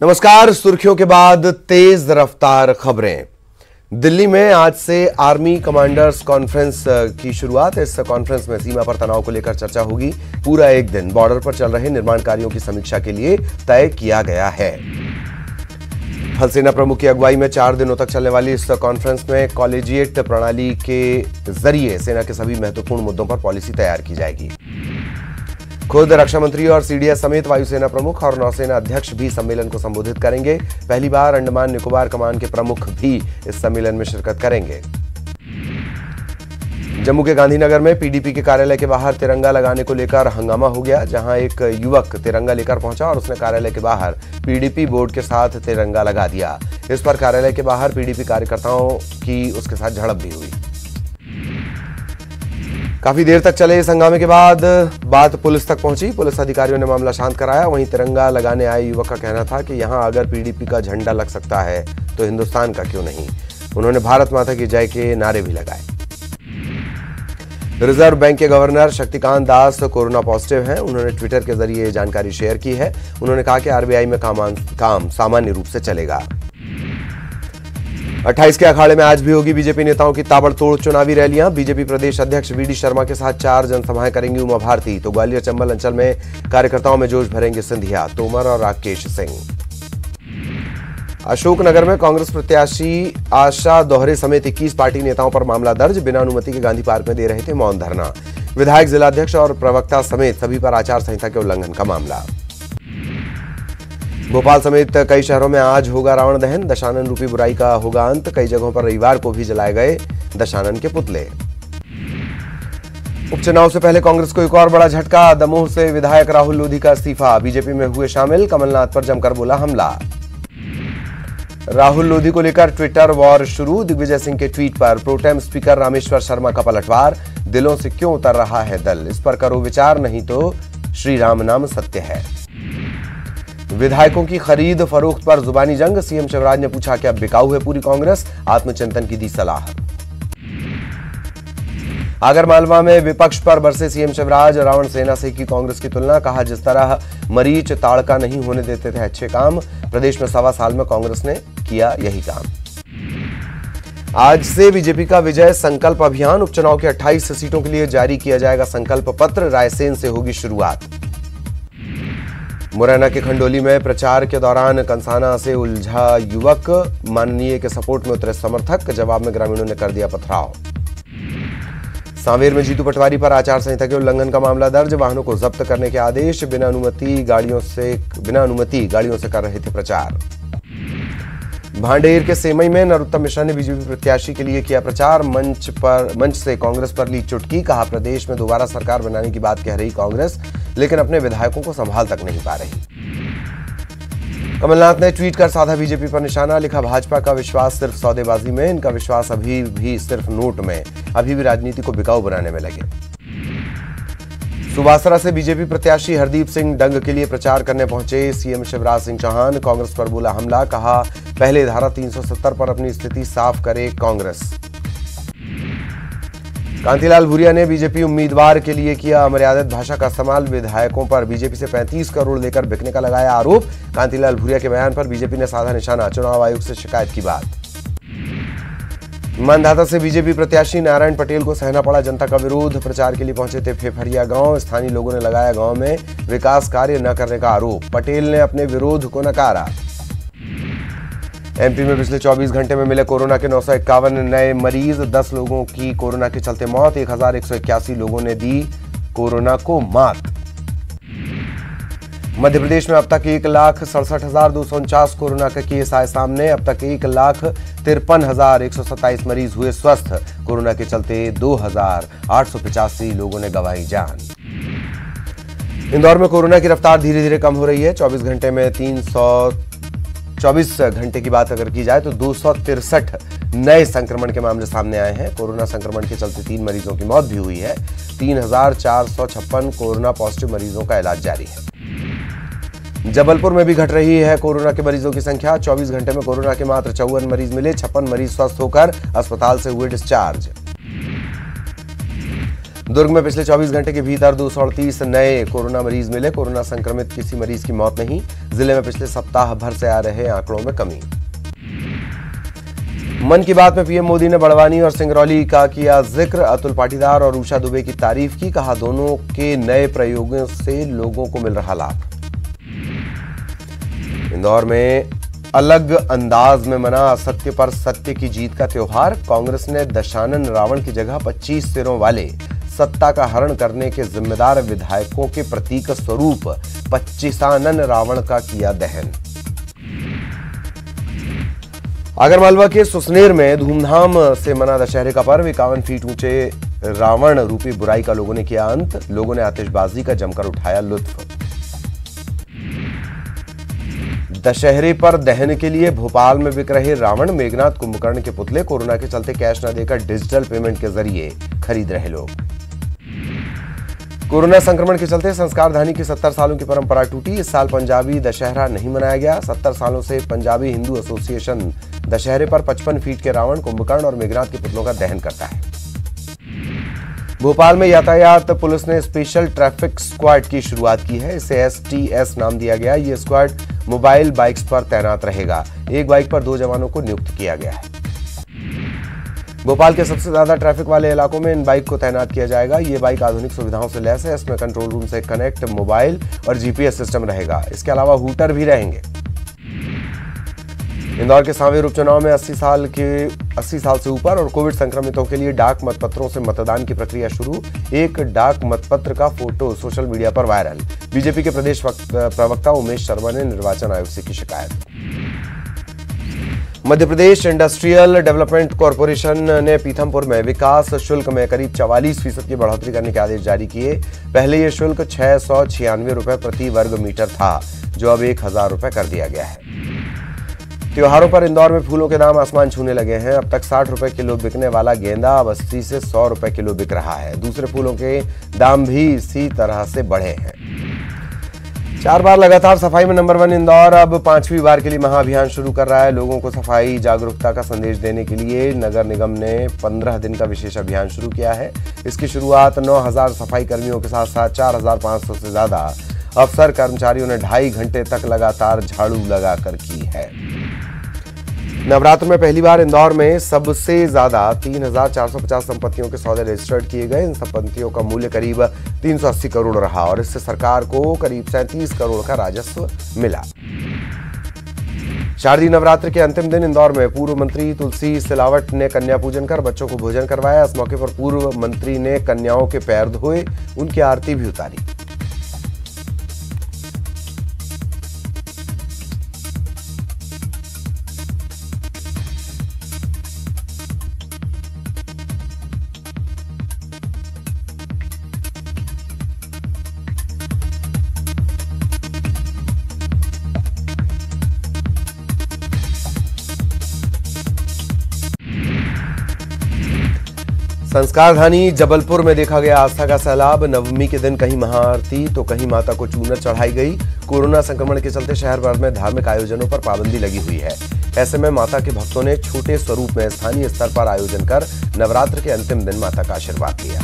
नमस्कार। सुर्खियों के बाद तेज रफ्तार खबरें। दिल्ली में आज से आर्मी कमांडर्स कॉन्फ्रेंस की शुरुआत। इस कॉन्फ्रेंस में सीमा पर तनाव को लेकर चर्चा होगी। पूरा एक दिन बॉर्डर पर चल रहे निर्माण कार्यों की समीक्षा के लिए तय किया गया है। थल सेना प्रमुख की अगुवाई में 4 दिनों तक चलने वाली इस कॉन्फ्रेंस में कॉलेजिएट प्रणाली के जरिए सेना के सभी महत्वपूर्ण मुद्दों पर पॉलिसी तैयार की जाएगी। खुद रक्षा मंत्री और सीडीएस समेत वायुसेना प्रमुख और नौसेना अध्यक्ष भी सम्मेलन को संबोधित करेंगे। पहली बार अंडमान निकोबार कमान के प्रमुख भी इस सम्मेलन में शिरकत करेंगे। जम्मू के गांधीनगर में पीडीपी के कार्यालय के बाहर तिरंगा लगाने को लेकर हंगामा हो गया, जहां एक युवक तिरंगा लेकर पहुंचा और उसने कार्यालय के बाहर पीडीपी बोर्ड के साथ तिरंगा लगा दिया। इस पर कार्यालय के बाहर पीडीपी कार्यकर्ताओं की उसके साथ झड़प भी हुई। काफी देर तक चले इस हंगामे के बाद बात पुलिस तक पहुंची। पुलिस अधिकारियों ने मामला शांत कराया। वहीं तिरंगा लगाने आए युवक का कहना था कि यहां अगर पीडीपी का झंडा लग सकता है तो हिंदुस्तान का क्यों नहीं। उन्होंने भारत माता की जय के नारे भी लगाए। रिजर्व बैंक के governor Shaktikanta Das corona positive हैं। उन्होंने ट्विटर के जरिए जानकारी शेयर की है। उन्होंने कहा कि आरबीआई में काम सामान्य रूप से चलेगा। 28 के अखाड़े में आज भी होगी बीजेपी नेताओं की ताबड़तोड़ चुनावी रैलियां। बीजेपी प्रदेश अध्यक्ष वीडी शर्मा के साथ 4 जनसभाएं करेंगी उमा भारती। तो ग्वालियर चंबल अंचल में कार्यकर्ताओं में जोश भरेंगे सिंधिया, तोमर और राकेश सिंह। अशोकनगर में कांग्रेस प्रत्याशी आशा दोहरे समेत 21 पार्टी नेताओं पर मामला दर्ज। बिना अनुमति के गांधी पार्क में दे रहे थे मौन धरना। विधायक, जिलाध्यक्ष और प्रवक्ता समेत सभी पर आचार संहिता के उल्लंघन का मामला। भोपाल समेत कई शहरों में आज होगा रावण दहन। दशानन रूपी बुराई का होगा अंत। कई जगहों पर रविवार को भी जलाए गए दशानन के पुतले। उपचुनाव से पहले कांग्रेस को एक और बड़ा झटका। दमोह से विधायक राहुल लोधी का इस्तीफा। बीजेपी में हुए शामिल। कमलनाथ पर जमकर बोला हमला। राहुल लोधी को लेकर ट्विटर वॉर शुरू। दिग्विजय सिंह के ट्वीट पर प्रोटेम स्पीकर रामेश्वर शर्मा का पलटवार। दिलों से क्यों उतर रहा है दल, इस पर करो विचार, नहीं तो श्री राम नाम सत्य है। विधायकों की खरीद फरोख्त पर जुबानी जंग। सीएम शिवराज ने पूछा कि अब बिकाऊ है पूरी कांग्रेस। आत्मचिंतन की दी सलाह। आगरमालवा में विपक्ष पर बरसे सीएम शिवराज। रावण सेना से की कांग्रेस की तुलना। कहा जिस तरह मरीच ताड़का नहीं होने देते थे अच्छे काम, प्रदेश में 1.25 साल में कांग्रेस ने किया यही काम। आज से बीजेपी का विजय संकल्प अभियान। उपचुनाव के 28 सीटों के लिए जारी किया जाएगा संकल्प पत्र। रायसेन से होगी शुरुआत। मुरैना के खंडोली में प्रचार के दौरान कंसाना से उलझा युवक। माननीय के सपोर्ट में उतरे समर्थक। जवाब में ग्रामीणों ने कर दिया पथराव। सांवेर में जीतू पटवारी पर आचार संहिता के उल्लंघन का मामला दर्ज। वाहनों को जब्त करने के आदेश। बिना अनुमति गाड़ियों से कर रहे थे प्रचार। भांडेर के सेमई में नरोत्तम मिश्रा ने बीजेपी प्रत्याशी के लिए किया प्रचार। मंच से कांग्रेस पर ली चुटकी। कहा प्रदेश में दोबारा सरकार बनाने की बात कह रही कांग्रेस, लेकिन अपने विधायकों को संभाल तक नहीं पा रही। कमलनाथ ने ट्वीट कर साधा बीजेपी पर निशाना। लिखा भाजपा का विश्वास सिर्फ सौदेबाजी में, इनका विश्वास अभी भी सिर्फ नोट में। अभी भी राजनीति को बिकाऊ बनाने में लगे। सुबासरा से बीजेपी प्रत्याशी हरदीप सिंह डंग के लिए प्रचार करने पहुंचे सीएम शिवराज सिंह चौहान। कांग्रेस पर बोला हमला। कहा पहले धारा 370 पर अपनी स्थिति साफ करे कांग्रेस। कांतिलाल भूरिया ने बीजेपी उम्मीदवार के लिए किया अमर्यादित भाषा का इस्तेमाल। विधायकों पर बीजेपी से 35 करोड़ लेकर बिकने का लगाया आरोप। कांतिलाल भूरिया के बयान पर बीजेपी ने साधा निशाना। चुनाव आयोग से शिकायत की बात। मानधाता से बीजेपी प्रत्याशी नारायण पटेल को सहना पड़ा जनता का विरोध। प्रचार के लिए पहुंचे थे फेफरिया गांव। स्थानीय लोगों ने लगाया गांव में विकास कार्य न करने का आरोप। पटेल ने अपने विरोध को नकारा। एमपी में पिछले 24 घंटे में मिले कोरोना के 951 नए मरीज। 10 लोगों की कोरोना के चलते मौत। 1181 लोगों ने दी कोरोना को मात। मध्य प्रदेश में अब तक 1,67,249 कोरोना के केस आए सामने। अब तक 1,53,127 मरीज हुए स्वस्थ। कोरोना के चलते 2,885 लोगों ने गंवाई जान। इंदौर में कोरोना की रफ्तार धीरे धीरे कम हो रही है। 24 घंटे की बात अगर की जाए तो 263 नए संक्रमण के मामले सामने आए हैं। कोरोना संक्रमण के चलते 3 मरीजों की मौत भी हुई है। 3,456 कोरोना पॉजिटिव मरीजों का इलाज जारी है। जबलपुर में भी घट रही है कोरोना के मरीजों की संख्या। 24 घंटे में कोरोना के मात्र 54 मरीज मिले। 56 मरीज स्वस्थ होकर अस्पताल से हुए डिस्चार्ज। दुर्ग में पिछले 24 घंटे के भीतर 238 नए कोरोना मरीज मिले। कोरोना संक्रमित किसी मरीज की मौत नहीं। जिले में पिछले सप्ताह भर से आ रहे आंकड़ों में कमी। मन की बात में पीएम मोदी ने बड़वानी और सिंगरौली का किया जिक्र। अतुल पाटीदार और उषा दुबे की तारीफ की। कहा दोनों के नए प्रयोगों से लोगों को मिल रहा लाभ। इंदौर में अलग अंदाज में मना असत्य पर सत्य की जीत का त्योहार। कांग्रेस ने दशानन रावण की जगह 25 सिरों वाले सत्ता का हरण करने के जिम्मेदार विधायकों के प्रतीक स्वरूप 25 रावण का किया दहन। आगरमालवा के सुसनेर में धूमधाम से मना दशहरे का पर्व। 51 फीट ऊंचे रावण रूपी बुराई का लोगों ने किया अंत। लोगों ने आतिशबाजी का जमकर उठाया लुत्फ। दशहरे पर दहन के लिए भोपाल में बिक रहे रावण। मेघनाथ कुंभकर्ण के पुतले कोरोना के चलते कैश न देकर डिजिटल पेमेंट के जरिए खरीद रहे लोग। कोरोना संक्रमण के चलते संस्कारधानी की 70 सालों की परंपरा टूटी। इस साल पंजाबी दशहरा नहीं मनाया गया। 70 सालों से पंजाबी हिंदू एसोसिएशन दशहरे पर 55 फीट के रावण, कुंभकर्ण और मेघनाथ के पुतलों का दहन करता है। भोपाल में यातायात पुलिस ने स्पेशल ट्रैफिक स्क्वाड की शुरुआत की है। इसे STS नाम दिया गया। ये स्क्वाड मोबाइल बाइक्स पर तैनात रहेगा। एक बाइक पर 2 जवानों को नियुक्त किया गया है। भोपाल के सबसे ज्यादा ट्रैफिक वाले इलाकों में इन बाइक को तैनात किया जाएगा। ये बाइक आधुनिक सुविधाओं से लैस है। इसमें कंट्रोल रूम से कनेक्ट मोबाइल और GPS सिस्टम रहेगा। इसके अलावा हूटर भी रहेंगे। इंदौर के सांवेर उपचुनाव में 80 साल से ऊपर और कोविड संक्रमितों के लिए डाक मतपत्रों से मतदान की प्रक्रिया शुरू। एक डाक मतपत्र का फोटो सोशल मीडिया पर वायरल। बीजेपी के प्रदेश प्रवक्ता उमेश शर्मा ने निर्वाचन आयोग से की शिकायत। Madhya Pradesh industrial development corporation ने पीथमपुर में विकास शुल्क में करीब 44% की बढ़ोतरी करने के आदेश जारी किए। पहले ये शुल्क 696 रुपए प्रति वर्ग मीटर था, जो अब 1000 रुपए कर दिया गया है। त्योहारों पर इंदौर में फूलों के दाम आसमान छूने लगे हैं। अब तक 60 रुपए किलो बिकने वाला गेंदा अब 80 से 100 रुपए किलो बिक रहा है। दूसरे फूलों के दाम भी इसी तरह से बढ़े हैं। 4 बार लगातार सफाई में नंबर 1 इंदौर अब 5वीं बार के लिए महाअभियान शुरू कर रहा है। लोगों को सफाई जागरूकता का संदेश देने के लिए नगर निगम ने 15 दिन का विशेष अभियान शुरू किया है। इसकी शुरुआत 9000 सफाई कर्मियों के साथ साथ 4500 से ज्यादा अफसर कर्मचारियों ने 2.5 घंटे तक लगातार झाड़ू लगाकर की है। नवरात्र में पहली बार इंदौर में सबसे ज्यादा 3450 संपत्तियों के सौदे रजिस्टर्ड किए गए। इन संपत्तियों का मूल्य करीब 380 करोड़ रहा और इससे सरकार को करीब 37 करोड़ का राजस्व मिला। शारदीय नवरात्र के अंतिम दिन इंदौर में पूर्व मंत्री तुलसी सिलावट ने कन्या पूजन कर बच्चों को भोजन करवाया। इस मौके पर पूर्व मंत्री ने कन्याओं के पैर धोए, उनकी आरती भी उतारी। संस्कारधानी जबलपुर में देखा गया आस्था का सैलाब। नवमी के दिन कहीं महाआरती तो कहीं माता को चूनर चढ़ाई गई। कोरोना संक्रमण के चलते शहर भर में धार्मिक आयोजनों पर पाबंदी लगी हुई है। ऐसे में माता के भक्तों ने छोटे स्वरूप में स्थानीय स्तर पर आयोजन कर नवरात्र के अंतिम दिन माता का आशीर्वाद लिया।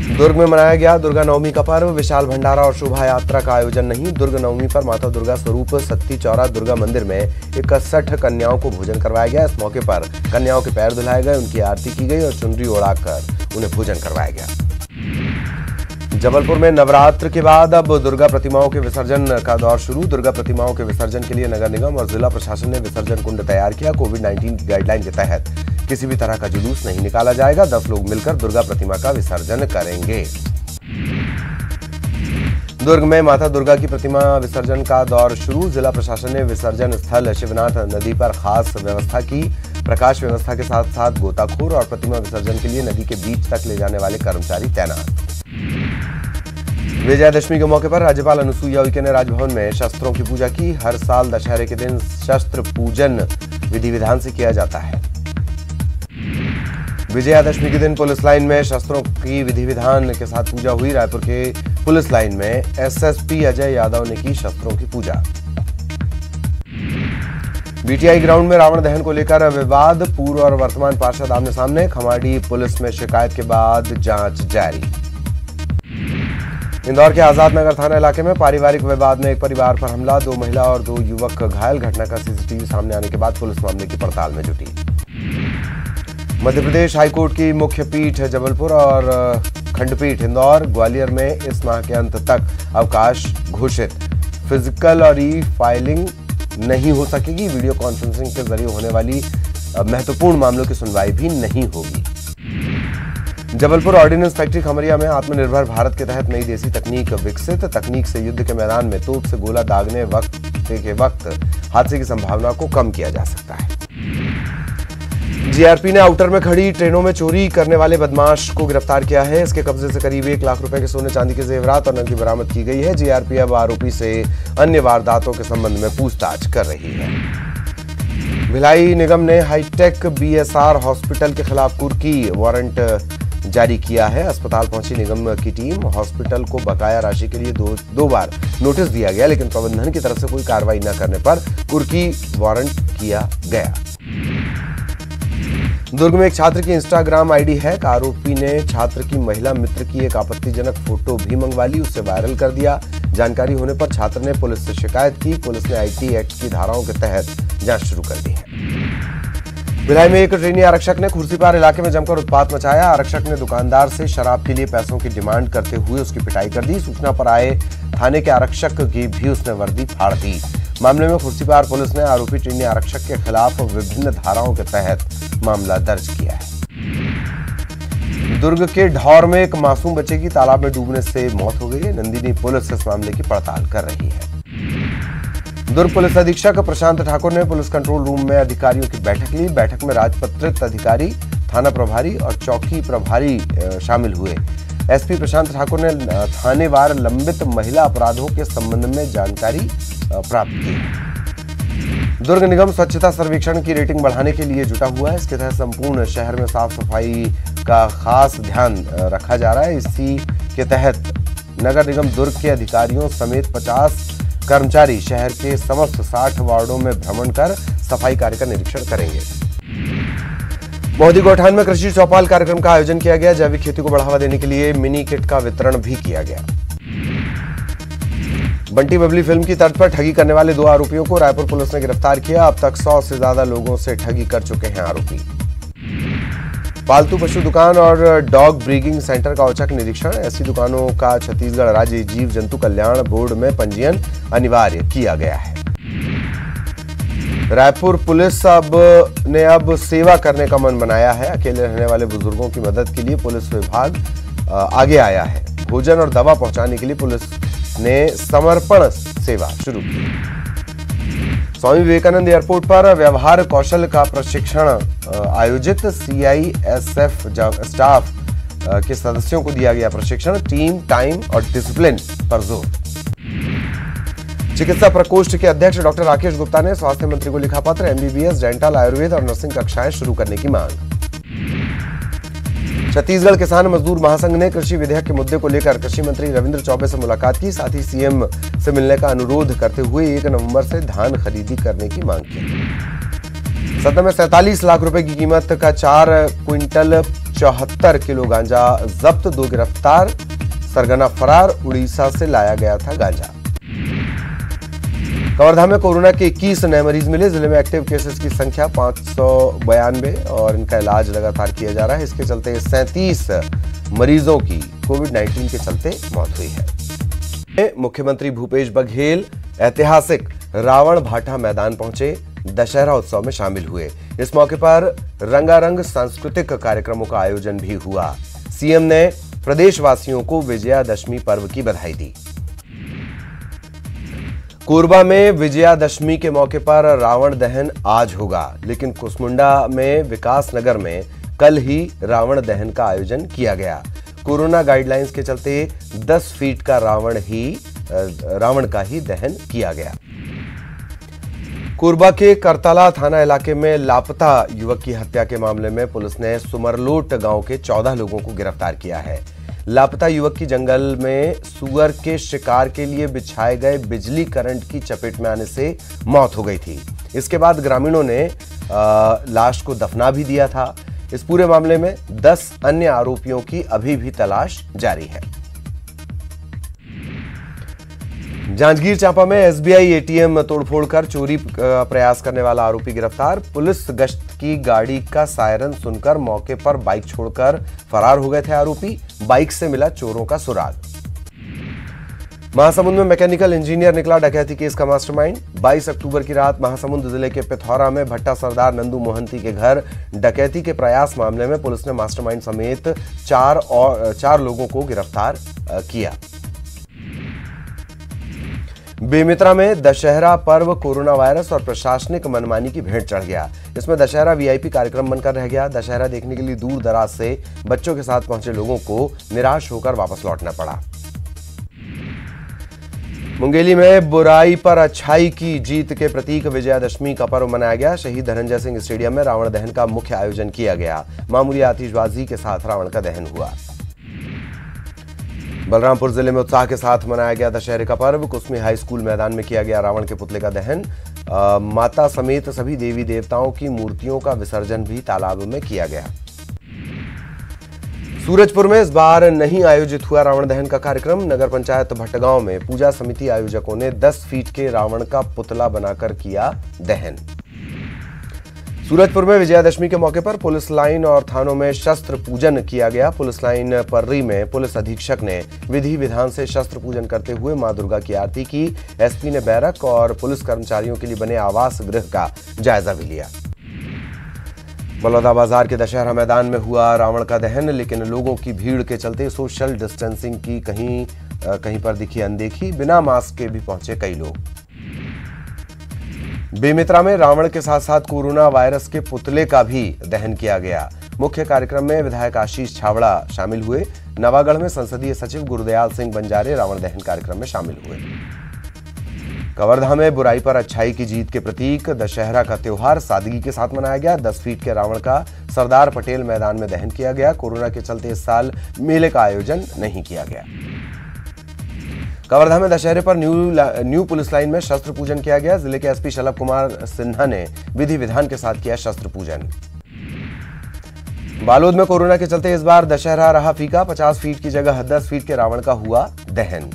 दुर्ग में मनाया गया दुर्गा नवमी का पर्व। विशाल भंडारा और शोभा यात्रा का आयोजन नहीं। दुर्ग नवमी पर माता दुर्गा स्वरूप सत्ती चौरा दुर्गा मंदिर में 61 कन्याओं को भोजन करवाया गया। इस मौके पर कन्याओं के पैर धुलाए गए, उनकी आरती की गई और चुनरी ओढ़ाकर उन्हें भोजन करवाया गया। जबलपुर में नवरात्र के बाद अब दुर्गा प्रतिमाओं के विसर्जन का दौर शुरू। दुर्गा प्रतिमाओं के विसर्जन के लिए नगर निगम और जिला प्रशासन ने विसर्जन कुंड तैयार किया। कोविड-19 की गाइडलाइन के तहत किसी भी तरह का जुलूस नहीं निकाला जाएगा। 10 लोग मिलकर दुर्गा प्रतिमा का विसर्जन करेंगे। दुर्ग में माता दुर्गा की प्रतिमा विसर्जन का दौर शुरू। जिला प्रशासन ने विसर्जन स्थल शिवनाथ नदी पर खास व्यवस्था की। प्रकाश व्यवस्था के साथ साथ गोताखोर और प्रतिमा विसर्जन के लिए नदी के बीच तक ले जाने वाले कर्मचारी तैनात। विजयादशमी के मौके पर राज्यपाल अनुसुईया उइके ने राजभवन में शस्त्रों की पूजा की। हर साल दशहरे के दिन शस्त्र पूजन विधि विधान से किया जाता है। विजयादशमी के दिन पुलिस लाइन में शस्त्रों की विधि विधान के साथ पूजा हुई। रायपुर के पुलिस लाइन में SSP अजय यादव ने की शस्त्रों की पूजा। बीटीआई ग्राउंड में रावण दहन को लेकर विवाद, पूर्व और वर्तमान पार्षद आमने सामने, खमाड़ी पुलिस में शिकायत के बाद जांच जारी। इंदौर के आजाद नगर थाना इलाके में पारिवारिक विवाद में एक परिवार पर हमला, 2 महिला और 2 युवक घायल। घटना का सीसीटीवी सामने आने के बाद पुलिस मामले की पड़ताल में जुटी। मध्य प्रदेश हाईकोर्ट की मुख्य पीठ जबलपुर और खंडपीठ इंदौर, ग्वालियर में इस माह के अंत तक अवकाश घोषित। फिजिकल और ई फाइलिंग नहीं हो सकेगी, वीडियो कॉन्फ्रेंसिंग के जरिए होने वाली महत्वपूर्ण मामलों की सुनवाई भी नहीं होगी। जबलपुर ऑर्डिनेंस फैक्ट्री खमरिया में आत्मनिर्भर भारत के तहत नई देसी तकनीक विकसित। तकनीक से युद्ध के मैदान में तोप से गोला दागने के वक्त हादसे की संभावना को कम किया जा सकता है। जीआरपी ने आउटर में खड़ी ट्रेनों में चोरी करने वाले बदमाश को गिरफ्तार किया है। इसके कब्जे से करीब 1 लाख रुपए के सोने चांदी के जेवरात और नकदी बरामद की गई है। जीआरपी अब आरोपी से अन्य वारदातों के संबंध में पूछताछ कर रही है। भिलाई निगम ने हाईटेक बीएसआर हॉस्पिटल के खिलाफ कुर्की वारंट जारी किया है। अस्पताल पहुंची निगम की टीम, हॉस्पिटल को बकाया राशि के लिए दो बार नोटिस दिया गया, लेकिन प्रबंधन की तरफ से कोई कार्रवाई न करने पर कुर्की वारंट किया गया। दुर्ग में एक छात्र की इंस्टाग्राम आईडी हैक, आरोपी ने छात्र की महिला मित्र की एक आपत्तिजनक फोटो भी मंगवा ली, उससे वायरल कर दिया। जानकारी होने पर छात्र ने पुलिस से शिकायत की। पुलिस ने आईटी एक्ट की धाराओं के तहत जांच शुरू कर दी है। भिलाई में एक ट्रेनी आरक्षक ने खुर्सीपार इलाके में जमकर उत्पात मचाया। आरक्षक ने दुकानदार से शराब के लिए पैसों की डिमांड करते हुए उसकी पिटाई कर दी। सूचना पर आए थाने के आरक्षक की भी उसने वर्दी फाड़ दी। मामले में खुर्सीपार पुलिस ने आरोपी ट्रेनी आरक्षक के खिलाफ विभिन्न धाराओं के तहत मामला दर्ज किया है। दुर्ग के ढौर में एक मासूम बच्चे की तालाब में डूबने से मौत हो गई है। नंदिनी पुलिस इस मामले की पड़ताल कर रही है। दुर्ग पुलिस अधीक्षक प्रशांत ठाकुर ने पुलिस कंट्रोल रूम में अधिकारियों की बैठक ली। बैठक में राजपत्रित अधिकारी, थाना प्रभारी और चौकी प्रभारी शामिल हुए। एसपी प्रशांत ठाकुर ने थानेवार लंबित महिला अपराधों के संबंध में जानकारी प्राप्त की। दुर्ग निगम स्वच्छता सर्वेक्षण की रेटिंग बढ़ाने के लिए जुटा हुआ है। इसके तहत संपूर्ण शहर में साफ सफाई का खास ध्यान रखा जा रहा है। इसी के तहत नगर निगम दुर्ग के अधिकारियों समेत 50 कर्मचारी शहर के समस्त 60 वार्डों में भ्रमण कर सफाई कार्य का निरीक्षण करेंगे। मोदी गौठान में कृषि चौपाल कार्यक्रम का आयोजन किया गया। जैविक खेती को बढ़ावा देने के लिए मिनी किट का वितरण भी किया गया। बंटी बबली फिल्म की तर्ज पर ठगी करने वाले 2 आरोपियों को रायपुर पुलिस ने गिरफ्तार किया। अब तक 100 से ज्यादा लोगों से ठगी कर चुके हैं आरोपी। पालतू पशु दुकान और डॉग ब्रीडिंग सेंटर का औचक निरीक्षण। ऐसी दुकानों का छत्तीसगढ़ राज्य जीव जंतु कल्याण बोर्ड में पंजीयन अनिवार्य किया गया है। रायपुर पुलिस ने अब सेवा करने का मन बनाया है। अकेले रहने वाले बुजुर्गों की मदद के लिए पुलिस विभाग आगे आया है। भोजन और दवा पहुंचाने के लिए पुलिस ने समर्पण सेवा शुरू की। स्वामी विवेकानंद एयरपोर्ट पर व्यवहार कौशल का प्रशिक्षण आयोजित। सीआईएसएफ स्टाफ के सदस्यों को दिया गया प्रशिक्षण। टीम, टाइम और डिसिप्लिन पर जोर। चिकित्सा प्रकोष्ठ के अध्यक्ष डॉक्टर राकेश गुप्ता ने स्वास्थ्य मंत्री को लिखा पत्र। एमबीबीएस, डेंटल, आयुर्वेद और नर्सिंग कक्षाएं शुरू करने की मांग। छत्तीसगढ़ किसान मजदूर महासंघ ने कृषि विधेयक के मुद्दे को लेकर कृषि मंत्री रविंद्र चौबे से मुलाकात की। साथ ही सीएम से मिलने का अनुरोध करते हुए 1 नवंबर से धान खरीदी करने की मांग की। सतना में 47 लाख रुपए की कीमत का 4 क्विंटल 74 किलो गांजा जब्त, 2 गिरफ्तार, सरगना फरार। उड़ीसा से लाया गया था गांजा। कवर्धा में कोरोना के 21 नए मरीज मिले। जिले में एक्टिव केसेस की संख्या 592 और इनका इलाज लगातार किया जा रहा है। इसके चलते 37 मरीजों की कोविड-19 के चलते मौत हुई है। मुख्यमंत्री भूपेश बघेल ऐतिहासिक रावण भाटा मैदान पहुंचे, दशहरा उत्सव में शामिल हुए। इस मौके पर रंगारंग सांस्कृतिक कार्यक्रमों का आयोजन भी हुआ। सीएम ने प्रदेशवासियों को विजयादशमी पर्व की बधाई दी। कोरबा में विजयादशमी के मौके पर रावण दहन आज होगा, लेकिन कुसमुंडा में विकासनगर में कल ही रावण दहन का आयोजन किया गया। कोरोना गाइडलाइंस के चलते 10 फीट का रावण का ही दहन किया गया। कोरबा के करतला थाना इलाके में लापता युवक की हत्या के मामले में पुलिस ने सुमरलोट गांव के 14 लोगों को गिरफ्तार किया है। लापता युवक की जंगल में सुअर के शिकार के लिए बिछाए गए बिजली करंट की चपेट में आने से मौत हो गई थी। इसके बाद ग्रामीणों ने लाश को दफना भी दिया था। इस पूरे मामले में 10 अन्य आरोपियों की अभी भी तलाश जारी है। जांजगीर चांपा में एसबीआई एटीएम तोड़फोड़ कर चोरी का प्रयास करने वाला आरोपी गिरफ्तार। पुलिस गश्त की गाड़ी का सायरन सुनकर मौके पर बाइक छोड़कर फरार हो गए थे आरोपी। बाइक से मिला चोरों का सुराग। महासमुंद में मैकेनिकल इंजीनियर निकला डकैती केस का मास्टरमाइंड। 22 अक्टूबर की रात महासमुंद जिले के पिथौरा में भट्टा सरदार नंदू मोहंती के घर डकैती के प्रयास मामले में पुलिस ने मास्टरमाइंड समेत चार लोगों को गिरफ्तार किया। बेमित्रा में दशहरा पर्व कोरोना वायरस और प्रशासनिक मनमानी की भेंट चढ़ गया। इसमें दशहरा वीआईपी कार्यक्रम बनकर रह गया। दशहरा देखने के लिए दूर दराज से बच्चों के साथ पहुंचे लोगों को निराश होकर वापस लौटना पड़ा। मुंगेली में बुराई पर अच्छाई की जीत के प्रतीक विजयादशमी का पर्व मनाया गया। शहीद धनंजय सिंह स्टेडियम में रावण दहन का मुख्य आयोजन किया गया। मामूली आतिशबाजी के साथ रावण का दहन हुआ। बलरामपुर जिले में उत्साह के साथ मनाया गया दशहरे का पर्व। कुसमी हाई स्कूल मैदान में किया गया रावण के पुतले का दहन। माता समेत सभी देवी देवताओं की मूर्तियों का विसर्जन भी तालाब में किया गया। सूरजपुर में इस बार नहीं आयोजित हुआ रावण दहन का कार्यक्रम। नगर पंचायत भट्टगांव में पूजा समिति आयोजकों ने 10 फीट के रावण का पुतला बनाकर किया दहन। सूरजपुर में विजयादशमी के मौके पर पुलिस लाइन और थानों में शस्त्र पूजन किया गया। पुलिस लाइन पर्री में पुलिस अधीक्षक ने विधि विधान से शस्त्र पूजन करते हुए मां दुर्गा की आरती की। एसपी ने बैरक और पुलिस कर्मचारियों के लिए बने आवास गृह का जायजा भी लिया। बलौदा बाजार के दशहरा मैदान में हुआ रावण का दहन, लेकिन लोगों की भीड़ के चलते सोशल डिस्टेंसिंग की कहीं पर दिखी अनदेखी। बिना मास्क के भी पहुंचे कई लोग। बेमित्रा में रावण के साथ साथ कोरोना वायरस के पुतले का भी दहन किया गया। मुख्य कार्यक्रम में विधायक आशीष छावड़ा शामिल हुए। नवागढ़ में संसदीय सचिव गुरुदयाल सिंह बंजारे रावण दहन कार्यक्रम में शामिल हुए। कवर्धा में बुराई पर अच्छाई की जीत के प्रतीक दशहरा का त्योहार सादगी के साथ मनाया गया। 10 फीट के रावण का सरदार पटेल मैदान में दहन किया गया। कोरोना के चलते इस साल मेले का आयोजन नहीं किया गया। कवर्धा में दशहरे पर न्यू पुलिस लाइन में शस्त्र पूजन किया गया। जिले के एसपी शलभ कुमार सिन्हा ने विधि विधान के साथ किया शस्त्र पूजन। बालोद में कोरोना के चलते इस बार दशहरा रहा फीका। 50 फीट की जगह 10 फीट के रावण का हुआ दहन।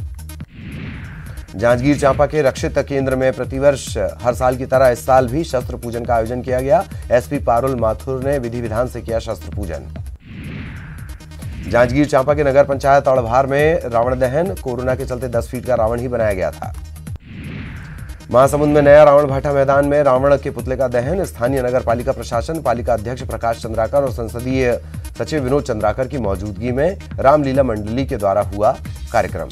जांजगीर चांपा के रक्षित केंद्र में प्रतिवर्ष हर साल की तरह इस साल भी शस्त्र पूजन का आयोजन किया गया। एसपी पारुल माथुर ने विधि विधान से किया शस्त्र पूजन। जांजगीर चांपा के नगर पंचायत औड़भार में रावण दहन। कोरोना के चलते 10 फीट का रावण ही बनाया गया था। महासमुंद में नया रावण भाटा मैदान में रावण के पुतले का दहन। स्थानीय नगर पालिका प्रशासन, पालिका अध्यक्ष प्रकाश चंद्राकर और संसदीय सचिव विनोद चंद्राकर की मौजूदगी में रामलीला मंडली के द्वारा हुआ कार्यक्रम।